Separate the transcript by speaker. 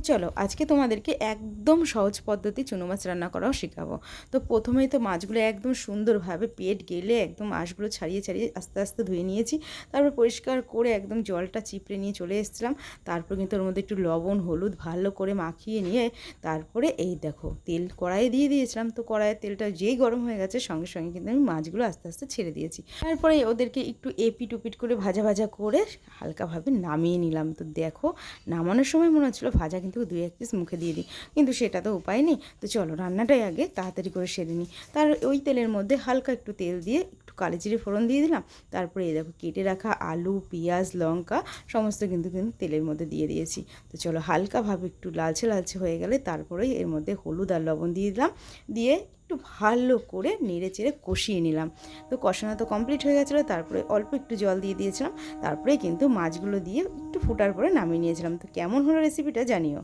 Speaker 1: চলো আজকে তোমাদেরকে একদম সহজ পদ্ধতি চুনো মাছ রান্না করাও শেখাবো। তো প্রথমেই তো মাছগুলো একদম সুন্দরভাবে পেট গেলে একদম আঁশগুলো ছাড়িয়ে ছাড়িয়ে আস্তে আস্তে ধুয়ে নিয়েছি। তারপর পরিষ্কার করে একদম জলটা চিপড়ে নিয়ে চলে এসেছিলাম। তারপর কিন্তু ওর মধ্যে একটু লবণ হলুদ ভালো করে মাখিয়ে নিয়ে তারপরে এই দেখো তেল কড়াইয়ে দিয়ে দিয়েছিলাম। তো কড়াইয়ের তেলটা যেই গরম হয়ে গেছে সঙ্গে সঙ্গে কিন্তু আমি মাছগুলো আস্তে আস্তে ছেড়ে দিয়েছি। তারপরে ওদেরকে একটু এপিট ওপিট করে ভাজা ভাজা করে হালকাভাবে নামিয়ে নিলাম। তো দেখো নামানোর সময় মনে হচ্ছিলো ভাজা কিন্তু 2-1 পিস মুখে দিয়ে দিই, কিন্তু সেটা তো উপায় নেই। তো চলো রান্নাটাই আগে তাড়াতাড়ি করে সেরে নিই। তার ওই তেলের মধ্যে হালকা একটু তেল দিয়ে একটু কালো জিরে ফোড়ন দিয়ে দিলাম। তারপরে এই দেখো কেটে রাখা আলু পেঁয়াজ লঙ্কা সমস্ত কিন্তু তেলের মধ্যে দিয়ে দিয়েছি। তো চলো হালকাভাবে একটু লালচে লালচে হয়ে গেলে তারপরেই এর মধ্যে হলুদ আর লবণ দিয়ে দিলাম। দিয়ে একটু ভালো করে নেড়ে চেড়ে কষিয়ে নিলাম। তো কষানো তো কমপ্লিট হয়ে গেছিলো। তারপরে অল্প একটু জল দিয়ে দিয়েছিলাম। তারপরে কিন্তু মাছগুলো দিয়ে একটু ফোটার পরে নামিয়ে নিয়েছিলাম। তো কেমন হলো রেসিপিটা জানিও।